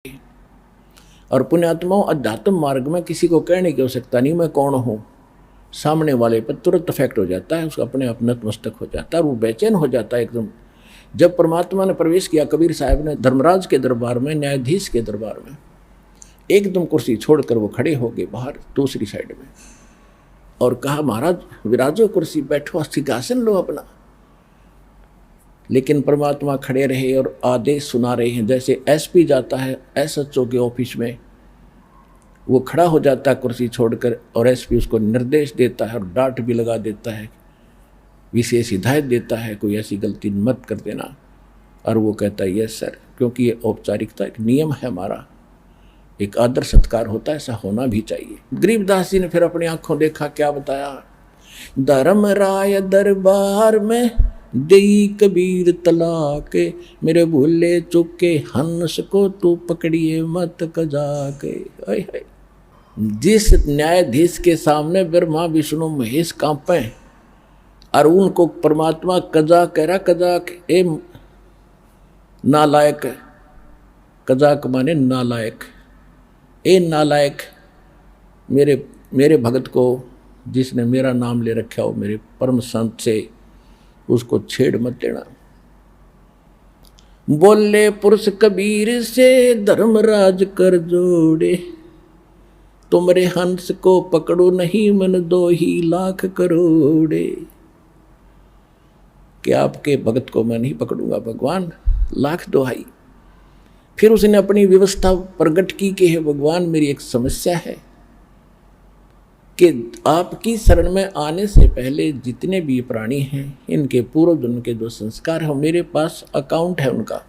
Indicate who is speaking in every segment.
Speaker 1: और पुण्यात्माओं, अध्यात्म मार्ग में किसी को कहने की आवश्यकता नहीं मैं कौन हूँ, सामने वाले पर तुरंत इफेक्ट हो जाता है, उसका अपने आप नतमस्तक हो जाता है और वो बेचैन हो जाता है एकदम। जब परमात्मा ने प्रवेश किया कबीर साहब ने धर्मराज के दरबार में, न्यायाधीश के दरबार में, एकदम कुर्सी छोड़कर वो खड़े हो गए बाहर दूसरी साइड में और कहा, महाराज विराजो कुर्सी, बैठो, सिंहासन लो अपना। लेकिन परमात्मा खड़े रहे और आदेश सुना रहे हैं। जैसे एसपी जाता है एसएचओ के ऑफिस में, वो खड़ा हो जाता है कुर्सी छोड़कर और एसपी उसको निर्देश देता है और डांट भी लगा देता है, विशेष हिदायत देता है, कोई ऐसी गलती मत कर देना। और वो कहता है यस सर, क्योंकि ये औपचारिकता एक नियम है हमारा, एक आदर सत्कार होता है, ऐसा होना भी चाहिए। गरीबदास जी ने फिर अपनी आंखों देखा, क्या बताया, धर्मराय दरबार में देई कबीर तलाके, मेरे भूले चुके हंस को तू पकड़िए मत कजाके। जिस न्यायाधीश के सामने ब्रह्मा विष्णु महेश कांपे और उनको परमात्मा कजा कह रहा, कजाक ए नालायक, कजाक माने नालायक, ए नालायक, मेरे भगत को जिसने मेरा नाम ले रखा हो, मेरे परम संत से, उसको छेड़ मत देना। बोले पुरुष कबीर से धर्मराज कर जोड़े, तुमरे हंस को पकड़ो नहीं मन 2 लाख करोड़े। कि आपके भगत को मैं नहीं पकड़ूंगा भगवान, लाख दोहाई। फिर उसने अपनी व्यवस्था प्रकट की कि हे भगवान, मेरी एक समस्या है कि आपकी शरण में आने से पहले जितने भी प्राणी हैं, इनके पूर्व जन्म के जो संस्कार हैं, मेरे पास अकाउंट है उनका,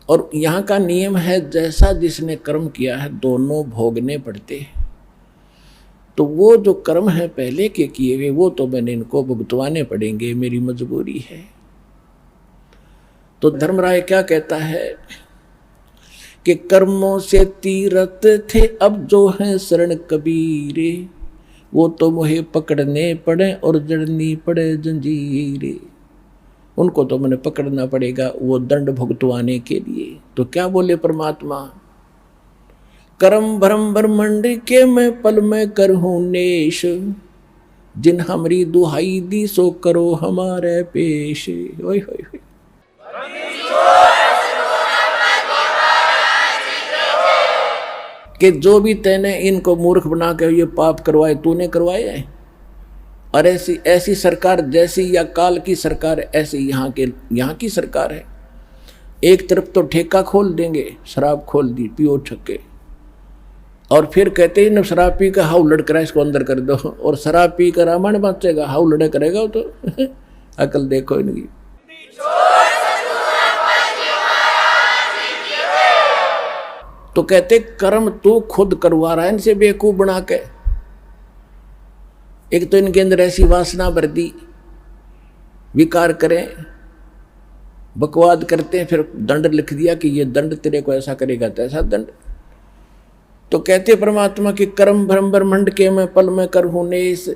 Speaker 1: और यहाँ का नियम है जैसा जिसने कर्म किया है दोनों भोगने पड़ते हैं। तो वो जो कर्म है पहले के किए हुए, वो तो मैंने इनको भुगतवाने पड़ेंगे, मेरी मजबूरी है। तो धर्मराय क्या कहता है कि कर्मों से तीरथ थे अब जो हैं शरण कबीरे, वो तो मुझे पकड़ने पड़े और जड़नी पड़े जंजीरे। उनको तो मैंने पकड़ना पड़ेगा वो दंड भुगतवाने के लिए। तो क्या बोले परमात्मा, करम भरम ब्रह्मंड के मैं पल में करहूं नेश, जिन हमरी दुहाई दी सो करो हमारे पेश। ओए होए होए, कि जो भी तैने इनको मूर्ख बना के ये पाप करवाए, तूने करवाए हैं। और ऐसी सरकार जैसी या काल की सरकार ऐसी यहाँ की सरकार है। एक तरफ तो ठेका खोल देंगे, शराब खोल दी, पियो छक्के, और फिर कहते हैं न शराब पी कर हाउ लड़ कर इसको अंदर कर दो, और शराब पी कर रामायण बाँचेगा, हाउ लड़े करेगा तो अकल देखो इनकी। तो कहते कर्म तू खुद करवा रहा है इनसे बेवकूफ बना के। एक तो इनके अंदर ऐसी वासना भर दी, विकार करें, बकवाद करते हैं, फिर दंड लिख दिया कि ये दंड तेरे को ऐसा करेगा तैसा दंड। तो कहते परमात्मा कि कर्म भ्रम ब्रह्मंड के मैं पल में करहूं नेस,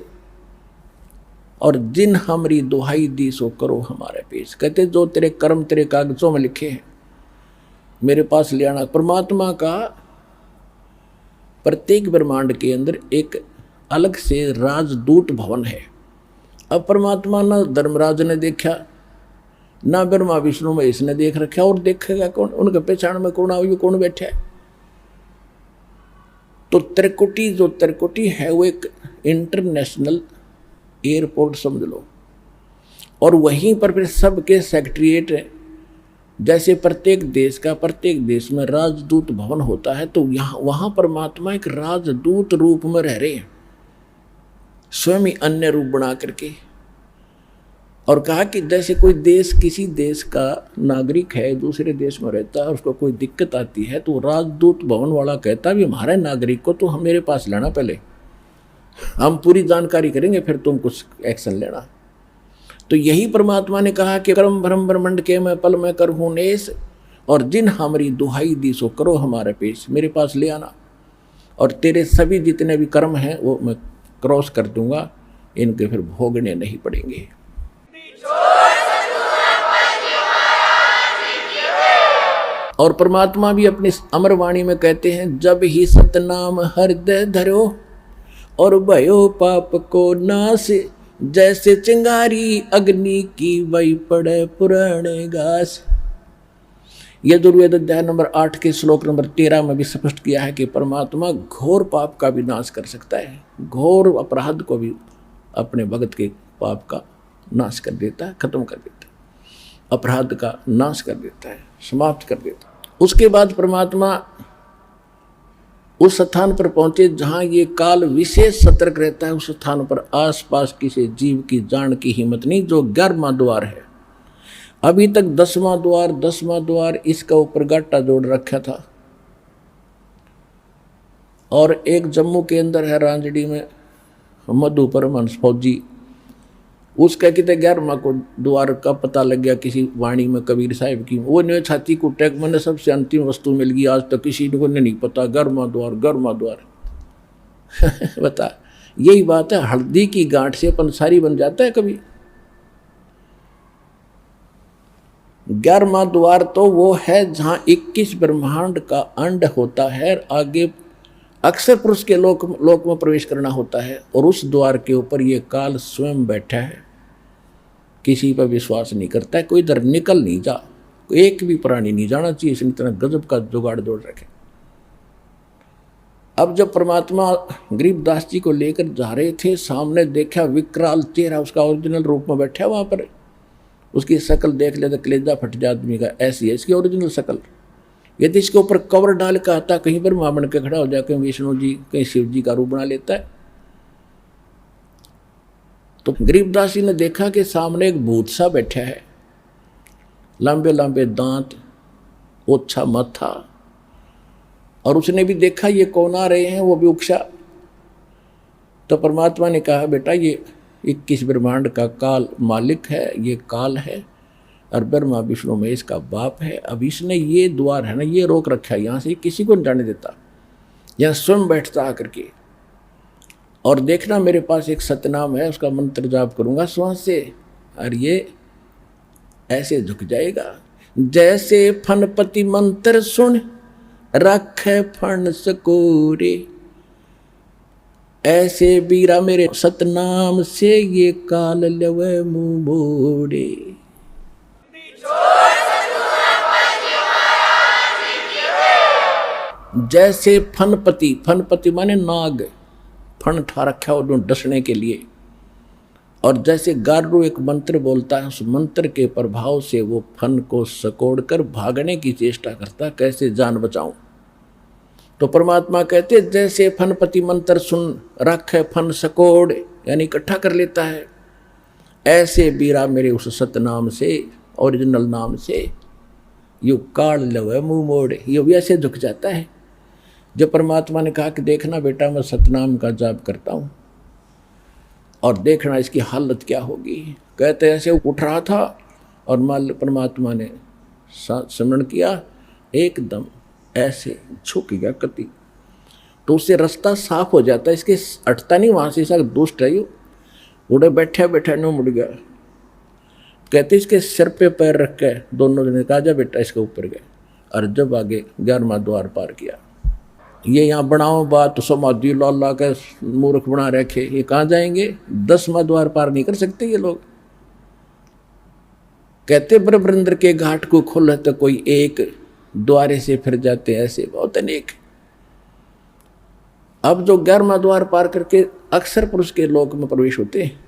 Speaker 1: और जिन हमरी दुहाई दी सो करो हमारे पेश। कहते जो तेरे कर्म तेरे कागजों में लिखे हैं मेरे पास ले आना। परमात्मा का प्रत्येक ब्रह्मांड के अंदर एक अलग से राजदूत भवन है। अब परमात्मा ना धर्मराज ने देखा, ना ब्रह्मा विष्णु में इसने देख रखा, और देखेगा कौन? उनके पहचान में कौन आयु कौन बैठा है? तो त्रिकुटी जो त्रिकुटी है वो एक इंटरनेशनल एयरपोर्ट समझ लो, और वहीं पर फिर सबके सेक्रेटरीट है। जैसे प्रत्येक देश में राजदूत भवन होता है, तो यहाँ वहाँ परमात्मा एक राजदूत रूप में रह रहे हैं, स्वयं ही अन्य रूप बना करके। और कहा कि जैसे कोई देश किसी देश का नागरिक है, दूसरे देश में रहता है, उसको कोई दिक्कत आती है, तो राजदूत भवन वाला कहता है भी हमारे नागरिक को तो हम मेरे पास लेना, पहले हम पूरी जानकारी करेंगे, फिर तुम कुछ एक्शन लेना। तो यही परमात्मा ने कहा कि कर्म भ्रम ब्रह्मंड के मैं पल में करहूं नेस, और जिन हमारी दुहाई दी सो करो हमारे पेश, मेरे पास ले आना, और तेरे सभी जितने भी कर्म हैं वो मैं क्रॉस कर दूंगा, इनके फिर भोगने नहीं पड़ेंगे। और परमात्मा भी अपनी अमर वाणी में कहते हैं, जब ही सतनाम हृदय धरो और भयो पाप को नाश, जैसे चिंगारी अग्नि की वही पड़े पुराने घास। यजुर्वेद अध्याय नंबर 8 के श्लोक नंबर 13 में भी स्पष्ट किया है कि परमात्मा घोर पाप का भी नाश कर सकता है, घोर अपराध को भी अपने भगत के पाप का नाश कर देता है, खत्म कर देता है, अपराध का नाश कर देता है, समाप्त कर देता है। उसके बाद परमात्मा उस स्थान पर पहुंचे जहां ये काल विशेष सतर्क रहता है। उस स्थान पर आसपास किसी जीव की जान की हिम्मत नहीं, जो 11वां द्वार है। अभी तक 10वां द्वार इसका ऊपर गाटा जोड़ रखा था। और एक जम्मू के अंदर है रांजड़ी में मधु परमहंस फौजी, उसका कितने 11वां को द्वार का पता लग गया किसी वाणी में कबीर साहिब की। वो ने छाती को टैग, मैंने सबसे अंतिम वस्तु मिल गई, आज तक किसी को नहीं पता 11वां द्वार बता, यही बात है, हल्दी की गांठ से पंसारी बन जाता है कभी। 11वां द्वार तो वो है जहां 21 ब्रह्मांड का अंड होता है, आगे अक्सर पुरुष के लोक में प्रवेश करना होता है। और उस द्वार के ऊपर ये काल स्वयं बैठा है, किसी पर विश्वास नहीं करता है, कोई इधर निकल नहीं जा, एक भी प्राणी नहीं जाना चाहिए, इसने इतना गजब का जुगाड़ जोड़ रखे। अब जब परमात्मा गरीबदास जी को लेकर जा रहे थे, सामने देखा विकराल चेहरा, उसका ओरिजिनल रूप में बैठा वहां पर। उसकी शक्ल देख ले तो कलेजा फट जाए आदमी का, ऐसी है इसकी ओरिजिनल शक्ल। यदि इसके ऊपर कवर डाल का आता, कहीं पर मां बन के खड़ा हो जाए, कहीं विष्णु जी कहीं शिव जी का रूप बना लेता है। तो गरीबदास जी ने देखा कि सामने एक भूत सा बैठा है, लंबे लंबे दांत, ओछा माथा। और उसने भी देखा ये कौन आ रहे हैं, वो भी उकसा। तो परमात्मा ने कहा, बेटा ये 21 ब्रह्मांड का काल मालिक है, ये काल है, और ब्रह्मा विष्णु में इसका बाप है। अब इसने ये द्वार है ना, ये रोक रखा है, यहाँ से किसी को नहीं जाने देता, यहाँ स्वयं बैठता आकर के। और देखना मेरे पास एक सतनाम है, उसका मंत्र जाप करूंगा श्वास से, और ये ऐसे झुक जाएगा, जैसे फनपति मंत्र सुन रखे फन सकोरे, ऐसे बीरा मेरे सतनाम से ये काल लवे मुंह मोड़े। जैसे फनपति, फनपति माने नाग, फन ठा रखा हो डसने के लिए। और जैसे गारू एक मंत्र बोलता है, उस मंत्र के प्रभाव से वो फन को सकोड़ कर भागने की चेष्टा करता, कैसे जान बचाऊं। तो परमात्मा कहते, जैसे फनपति मंत्र सुन रखे फन सकोड़, यानी इकट्ठा कर लेता है, ऐसे बीरा मेरे उस सतनाम से, ओरिजिनल नाम से, यू काल लवे मुंह मोड़, ये भी ऐसे झुक जाता है। जब परमात्मा ने कहा कि देखना बेटा मैं सतनाम का जाप करता हूँ और देखना इसकी हालत क्या होगी। कहते ऐसे उठ रहा था और परमात्मा ने स्मरण किया, एकदम ऐसे झुक गया कति, तो उससे रास्ता साफ हो जाता है, इसके हटता नहीं वहाँ से, इसका दुष्ट है, उड़े बैठे बैठे न मुड़ गया। कहते इसके सिर पे पैर रख के दोनों जने कहा, जा बेटा इसके ऊपर गए। और जब आगे 11वां द्वार पार किया, ये यहाँ बनाओ बात तो समाधि ला के मूर्ख बना रखे, ये कहाँ जाएंगे, 10वां द्वार पार नहीं कर सकते ये लोग। कहते ब्रह्मेंद्र के घाट को खोले तो कोई एक द्वारे से फिर जाते, ऐसे बहुत अनेक। अब जो 11वां द्वार पार करके अक्सर पुरुष के लोक में प्रवेश होते हैं,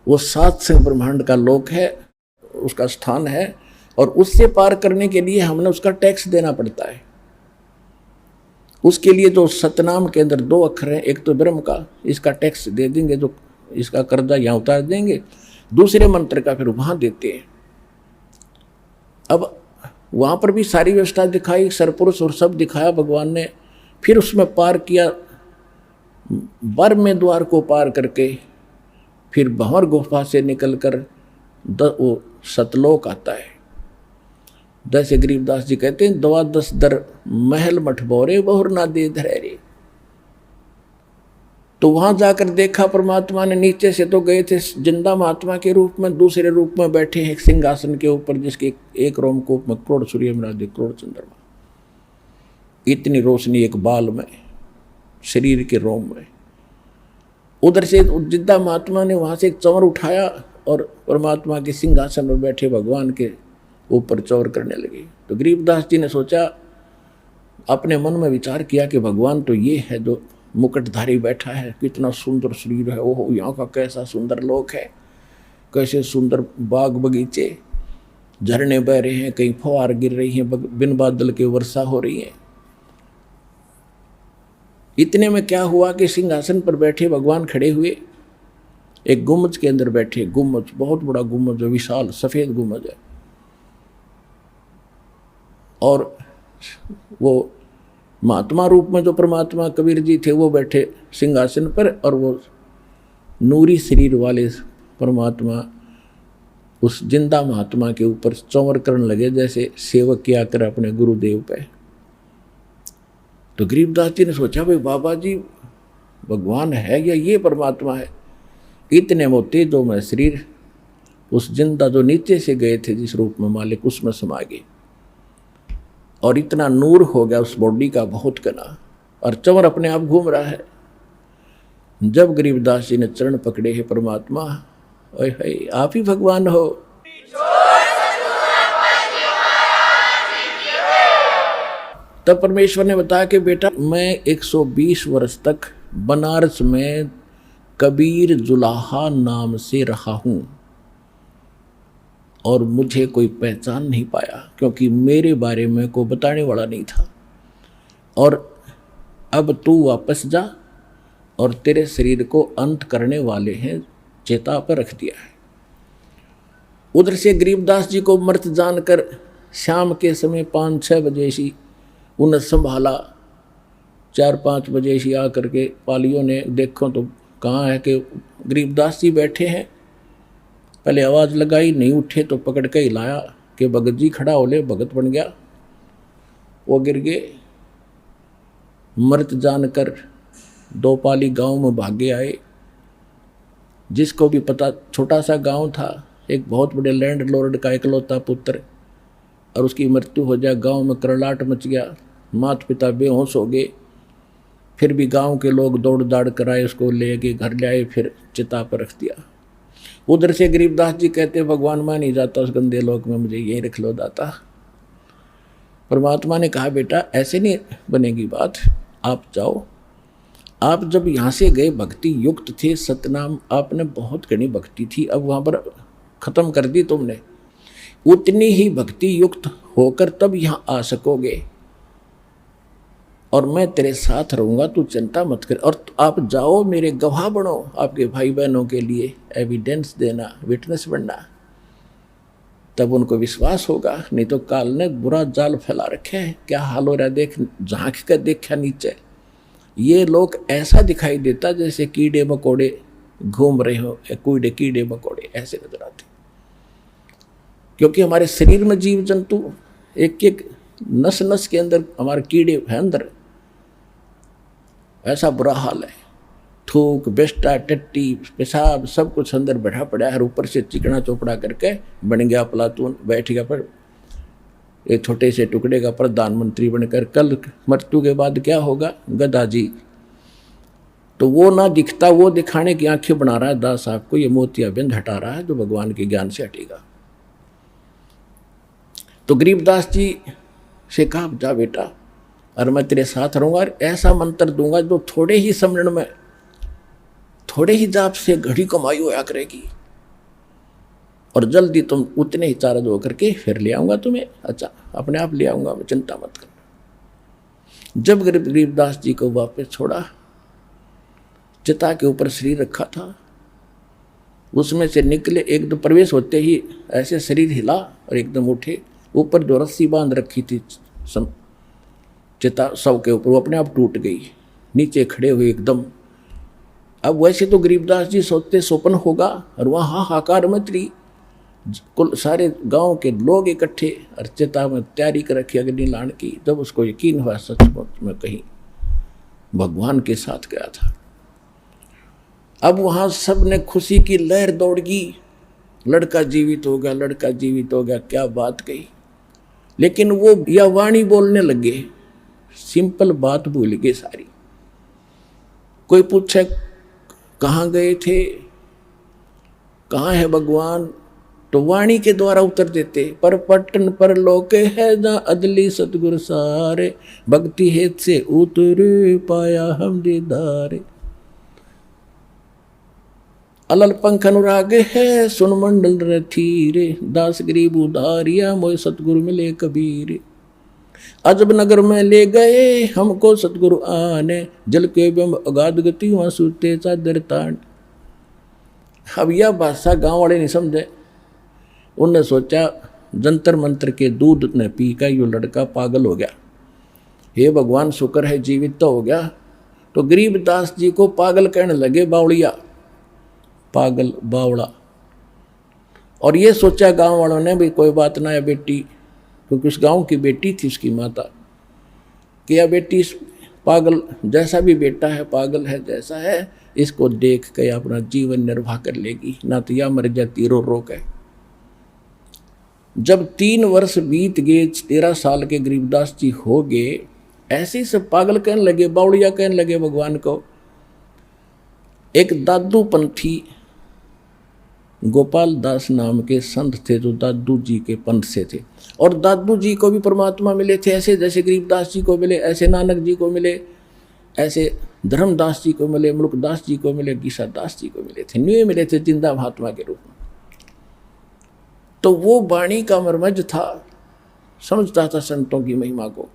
Speaker 1: वो 7 संग ब्रह्मांड का लोक है, उसका स्थान है। और उससे पार करने के लिए हमने उसका टैक्स देना पड़ता है। उसके लिए जो सतनाम के अंदर 2 अक्षर हैं, एक तो ब्रह्म का, इसका टैक्स दे देंगे, जो इसका कर्जा यहाँ उतार देंगे, दूसरे मंत्र का फिर वहाँ देते हैं। अब वहाँ पर भी सारी व्यवस्था दिखाई, सरपुरुष और सब दिखाया भगवान ने। फिर उसमें पार किया, 12वें द्वार को पार करके फिर भंवर गुफा से निकलकर वो सतलोक आता है। जैसे गरीबदास जी कहते हैं, 12 दर महल मठ बोरे बहुर ना दे धरे। तो वहां जाकर देखा परमात्मा ने, नीचे से तो गए थे जिंदा महात्मा के रूप में, दूसरे रूप में बैठे हैं एक सिंहासन के ऊपर, जिसके एक रोमकूप में करोड़ सूर्य विराजे, करोड़ चंद्रमा, इतनी रोशनी एक बाल में, शरीर के रोम में। उधर से जिंदा महात्मा ने वहां से एक चंवर उठाया और परमात्मा के सिंहासन पर बैठे भगवान के ऊपर चौर करने लगे। तो गरीबदास जी ने सोचा, अपने मन में विचार किया कि भगवान तो ये है जो मुकुटधारी बैठा है, कितना सुंदर शरीर है, ओहो यहाँ का कैसा सुंदर लोक है, कैसे सुंदर बाग बगीचे, झरने बह रहे हैं, कहीं फुहार गिर रही हैं, बिन बादल के वर्षा हो रही है। इतने में क्या हुआ कि सिंहासन पर बैठे भगवान खड़े हुए, एक गुम्बज के अंदर बैठे, गुम्बज बहुत बड़ा गुम्बज है, विशाल सफेद गुम्बज है, और वो महात्मा रूप में जो परमात्मा कबीर जी थे वो बैठे सिंहासन पर, और वो नूरी शरीर वाले परमात्मा उस जिंदा महात्मा के ऊपर चंवर करने लगे, जैसे सेवक किया कर अपने गुरुदेव पे। तो गरीबदास जी ने सोचा, भाई बाबा जी भगवान है या ये परमात्मा है? इतने मोते जो मैं शरीर उस जिंदा जो नीचे से गए थे जिस रूप में मालिक, उसमें समा गए, और इतना नूर हो गया उस बॉडी का, बहुत घना, और चंवर अपने आप घूम रहा है। जब गरीबदास जी ने चरण पकड़े हैं परमात्मा, ओए हाय आप ही भगवान हो। तब परमेश्वर ने बताया कि बेटा मैं 120 वर्ष तक बनारस में कबीर जुलाहा नाम से रहा हूं, और मुझे कोई पहचान नहीं पाया, क्योंकि मेरे बारे में कोई बताने वाला नहीं था। और अब तू वापस जा, और तेरे शरीर को अंत करने वाले हैं चेता पर रख दिया है। उधर से गरीबदास जी को मृत जानकर शाम के समय 5-6 बजे सी उन्हें संभाला, 4-5 बजे सी आकर के पालियों ने देखो तो कहाँ है कि गरीबदास जी बैठे हैं। पहले आवाज़ लगाई, नहीं उठे तो पकड़ के हिलाया कि भगत जी खड़ा हो ले, भगत बन गया। वो गिर गए, मृत जानकर 2 पाली गांव में भागे आए। जिसको भी पता, छोटा सा गांव था, एक बहुत बड़े लैंड लॉर्ड का इकलौता पुत्र, और उसकी मृत्यु हो जाए, गांव में करलाट मच गया, माता पिता बेहोश हो गए। फिर भी गांव के लोग दौड़ दाड़ कराए, उसको ले गए, घर ले आए, फिर चिता पर रख दिया। उधर से गरीबदास जी कहते, भगवान मैं नहीं जाता उस गंदे लोक में, मुझे यहीं रख लो दाता। परमात्मा ने कहा, बेटा ऐसे नहीं बनेगी बात, आप जाओ। आप जब यहाँ से गए भक्ति युक्त थे, सतनाम आपने बहुत घनी भक्ति थी, अब वहाँ पर खत्म कर दी तुमने, उतनी ही भक्ति युक्त होकर तब यहाँ आ सकोगे, और मैं तेरे साथ रहूँगा, तू चिंता मत कर। और आप जाओ, मेरे गवाह बनो, आपके भाई बहनों के लिए एविडेंस देना, विटनेस बनना, तब उनको विश्वास होगा। नहीं तो काल ने बुरा जाल फैला रखे हैं, क्या हाल हो रहा है देख, झांक कर देखा नीचे, ये लोग ऐसा दिखाई देता जैसे कीड़े मकोड़े घूम रहे हो, कीड़े मकोड़े ऐसे नजर आते, क्योंकि हमारे शरीर में जीव जंतु एक एक नस नस के अंदर हमारे कीड़े हैं अंदर, ऐसा बुरा हाल है। थूक, बेस्टा, टट्टी, पेशाब सब कुछ अंदर बैठा पड़ा है, ऊपर से चिकना चोपड़ा करके बन गया प्लातून, बैठ गया पर एक छोटे से टुकड़े का प्रधानमंत्री बनकर। कल मृत्यु के बाद क्या होगा, गधा जी। तो वो ना दिखता, वो दिखाने की आंखें बना रहा है दास साहब को, ये मोतियाबिंद हटा रहा है जो भगवान के ज्ञान से हटेगा। तो गरीबदास जी से कहा, जा बेटा, और मैं तेरे साथ रहूंगा, और ऐसा मंत्र दूंगा जो थोड़े ही समरण में, थोड़े ही जाप से घड़ी कमाई होया करेगी, और जल्दी तुम उतने ही चार्ज होकर के फिर ले आऊंगा तुम्हें। अच्छा, अपने आप ले आऊंगा मैं, चिंता मत करना। जब गरीबदास जी को वापस छोड़ा, चिता के ऊपर शरीर रखा था, उसमें से निकले, एकदम प्रवेश होते ही ऐसे शरीर हिला और एकदम उठे। ऊपर जो रस्सी बांध रखी थी चिता शव के ऊपर, वो अपने आप टूट गई, नीचे खड़े हुए एकदम। अब वैसे तो गरीबदास जी सोचते स्वप्न होगा, और वहाँ हाहाकार मच रही, कुल सारे गांव के लोग इकट्ठे, और चिता में तैयारी कर रखी अग्नि लाने की। जब उसको यकीन हुआ सचमुच में कहीं भगवान के साथ गया था, अब वहां सब ने खुशी की लहर दौड़ गई, लड़का जीवित हो गया, लड़का जीवित हो गया, क्या बात कही। लेकिन वो यह वाणी बोलने लगे, सिंपल बात भूल गए सारी। कोई पूछे कहाँ गए थे, कहाँ है भगवान, तो वाणी के द्वारा उत्तर देते, पर पट्टन पर लोके है ना अदली सतगुरु सारे, भक्ति हेत से उतरे पाया हम दीदारे। अलल पंख अनुराग है सुन मंडल रथीरे, दास गरीब उधारिया मोय सतगुरु मिले कबीर। अजब नगर में ले गए हमको सतगुरु आने, जल के बिंब अगाध गति वहां सूते चादर तान। अब यह भाषा गांव वाले नहीं समझे। उनने सोचा जंतर मंत्र के दूध ने पी का यो लड़का पागल हो गया, हे भगवान शुक्र है जीवित तो हो गया। तो गरीबदास जी को पागल कहने लगे, बावड़िया, पागल बावड़ा। और ये सोचा गांव वालों ने भी कोई बात ना है बेटी, क्योंकि उस गांव की बेटी थी उसकी माता, कि यह बेटी पागल जैसा भी बेटा है पागल है जैसा है, इसको देख के अपना जीवन निर्वाह कर लेगी, ना तो यह मर जाती रो रो के। जब 3 वर्ष बीत गए, 13 साल के गरीबदास जी हो गए, ऐसे ही सब पागल कहने लगे, बावड़िया कहने लगे भगवान को। एक दादू पंथी गोपाल दास नाम के संत थे जो दादू जी के पंथ से थे, और दादू जी को भी परमात्मा मिले थे, ऐसे जैसे गरीबदास जी को मिले, ऐसे नानक जी को मिले, ऐसे धर्मदास जी को मिले, मुल्कदास जी को मिले, गीसा दास जी को मिले थे, न्यू मिले थे जिंदा महात्मा के रूप में। तो वो वाणी का मर्मज था, समझता था संतों की महिमा को।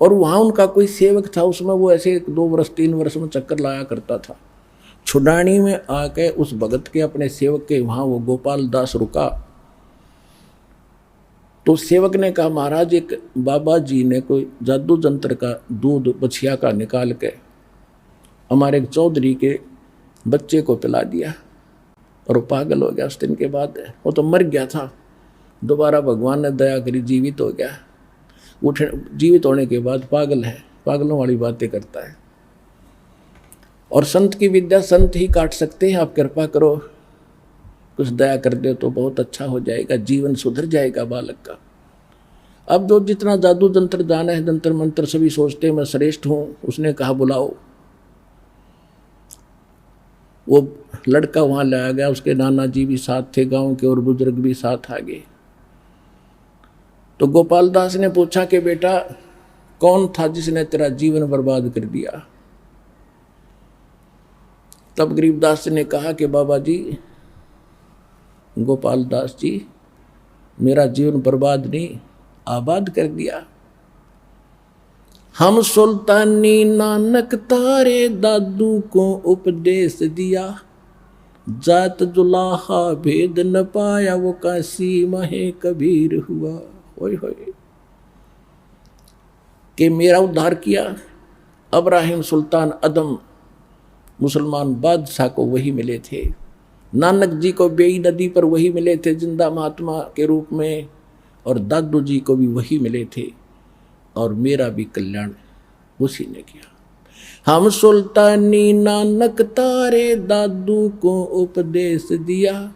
Speaker 1: और वहाँ उनका कोई सेवक था, उसमें वो ऐसे 2 वर्ष 3 वर्ष में चक्कर लाया करता था। छुडानी में आके उस भगत के अपने सेवक के वहाँ वो गोपाल दास रुका। तो सेवक ने कहा, महाराज एक बाबा जी ने कोई जादू जंत्र का दूध बछिया का निकाल के हमारे एक चौधरी के बच्चे को पिला दिया और वो पागल हो गया। उस दिन के बाद वो तो मर गया था, दोबारा भगवान ने दया करी जीवित हो गया। उठ जीवित होने के बाद पागल है, पागलों वाली बातें करता है। और संत की विद्या संत ही काट सकते हैं। आप कृपा करो, कुछ दया कर दो तो बहुत अच्छा हो जाएगा, जीवन सुधर जाएगा बालक का। अब जो जितना जादू जंत्र जाना है, जंत्र मंत्र सभी सोचते हैं मैं श्रेष्ठ हूँ। उसने कहा बुलाओ। वो लड़का वहाँ लाया गया, उसके नाना जी भी साथ थे, गांव के और बुजुर्ग भी साथ आ गए। तो गोपाल दास ने पूछा कि बेटा कौन था जिसने तेरा जीवन बर्बाद कर दिया। तब गरीबदास ने कहा कि बाबा जी, गोपाल दास जी, मेरा जीवन बर्बाद नहीं आबाद कर दिया। हम सुल्तानी नानक तारे दादू को उपदेश दिया, जात जुलाहा भेद न पाया वो काशी महे कबीर हुआ। होय होय कि मेरा उद्धार किया। अब्राहिम सुल्तान अदम मुसलमान बादशाह को वही मिले थे, नानक जी को बेई नदी पर वही मिले थे जिंदा महात्मा के रूप में, और दादू जी को भी वही मिले थे, और मेरा भी कल्याण उसी ने किया। हम सुल्तानी नानक तारे दादू को उपदेश दिया,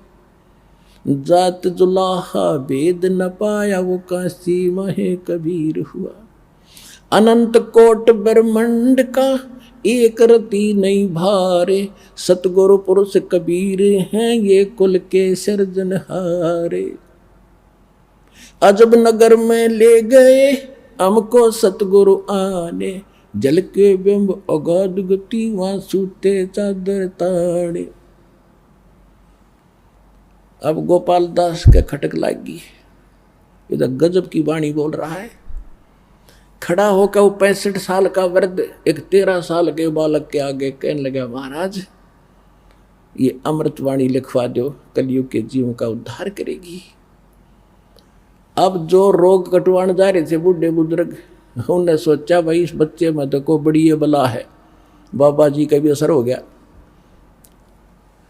Speaker 1: जात जुलाहा भेद न पाया वो काशी महे कबीर हुआ। अनंत कोट ब्रह्मंड का एक रति नहीं भारे, सतगुरु पुरुष कबीर हैं ये कुल के सिरजनहारे। अजब नगर में ले गए हमको सतगुरु आने, जल के बिंब अगाध गति वहां सूते चादर ताड़े। अब गोपाल दास के खटक लागी, इधर गजब की वाणी बोल रहा है। खड़ा होकर वो 65 साल का वृद्ध एक 13 साल के बालक के आगे कहने लगा, महाराज ये अमृतवाणी लिखवा दो, कलयुग के जीवों का उद्धार करेगी। अब जो रोग कटवाने जा रहे थे बूढ़े बुजुर्ग, उन्होंने सोचा भाई इस बच्चे में तो को बड़ी ये बला है, बाबा जी का भी असर हो गया।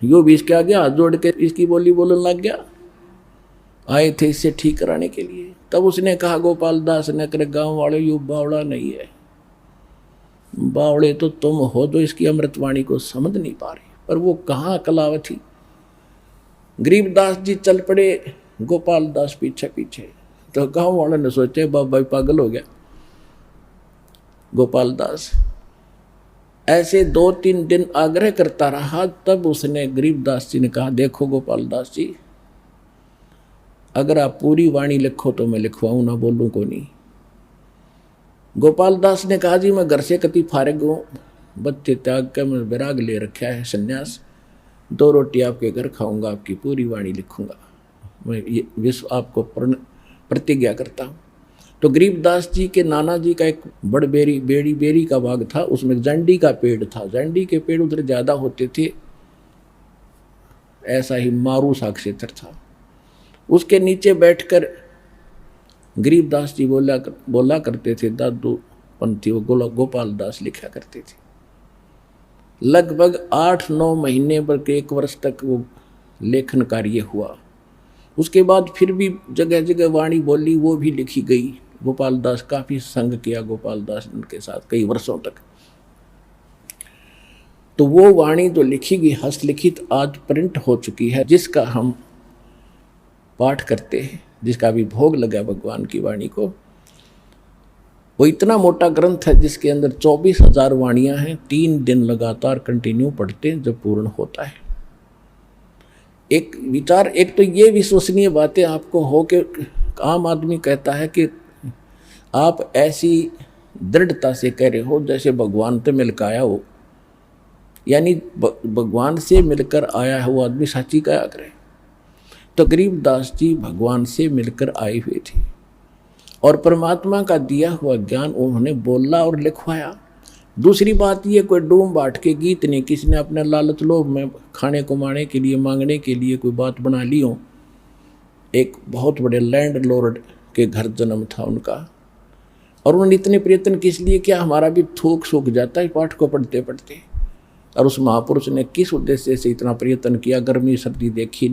Speaker 1: यो भी इसके आगे हाथ जोड़ के इसकी बोली बोलने लग गया। आए थे इसे ठीक कराने के लिए। तब उसने कहा गोपाल दास ने, करे गांव वाले यू बावड़ा नहीं है, बावड़े तो तुम हो जो इसकी अमृतवाणी को समझ नहीं पा रहे। और वो कहाँ कलावती। गरीबदास जी चल पड़े, गोपाल दास पीछे पीछे। तो गांव वालों ने सोचे बाबा पागल हो गया गोपाल दास। ऐसे 2-3 दिन आग्रह करता रहा, तब उसने गरीबदास जी ने कहा, देखो गोपाल दास जी, अगर आप पूरी वाणी लिखो तो मैं लिखवाऊं, ना बोलूं को नहीं। गोपाल दास ने कहा, जी मैं घर से कति फारग हूँ, बच्चे त्याग कर मैं विराग ले रखा है, संन्यास, 2 रोटी आपके घर खाऊंगा, आपकी पूरी वाणी लिखूंगा, मैं ये विश्व आपको प्रतिज्ञा करता हूँ। तो गरीबदास जी के नाना जी का एक बेड़ी का बाग था, उसमें जंडी का पेड़ था। जंडी के पेड़ उधर ज़्यादा होते थे, ऐसा ही मारू सा क्षेत्र था। उसके नीचे बैठकर गरीबदास जी बोला करते थे, दादू पंथी वो गोपाल दास लिखा करते थे। लगभग 8-9 महीने पर 1 वर्ष तक वो लेखन कार्य हुआ। उसके बाद फिर भी जगह जगह वाणी बोली, वो भी लिखी गई। गोपाल दास काफी संग किया गोपाल दास उनके साथ कई वर्षों तक। तो वो वाणी जो लिखी गई हस्तलिखित आज प्रिंट हो चुकी है, जिसका हम पाठ करते हैं, जिसका भी भोग लगा भगवान की वाणी को। वो इतना मोटा ग्रंथ है जिसके अंदर 24,000 वाणियां हैं। 3 दिन लगातार कंटिन्यू पढ़ते हैं जब पूर्ण होता है। एक विचार, एक तो ये विश्वसनीय बातें आपको हो कि आम आदमी कहता है कि आप ऐसी दृढ़ता से कह रहे हो जैसे भगवान से मिलकर आया हो, यानी भगवान से मिलकर आया है वो आदमी साची कहा करे। तो गरीबदास जी भगवान से मिलकर आए हुए थे और परमात्मा का दिया हुआ ज्ञान उन्होंने बोला और लिखवाया। दूसरी बात ये, कोई डूम बाट के गीत नहीं, किसी ने अपने लालच लोभ में खाने कमाने के लिए मांगने के लिए कोई बात बना ली हो। एक बहुत बड़े लैंड लॉर्ड के घर जन्म था उनका, और उन्होंने इतने प्रयत्न किस लिए किया, हमारा भी थूक सूख जाता है पाठ को पढ़ते पढ़ते। और उस महापुरुष ने किस उद्देश्य से इतना प्रयत्न किया, गर्मी सर्दी देखी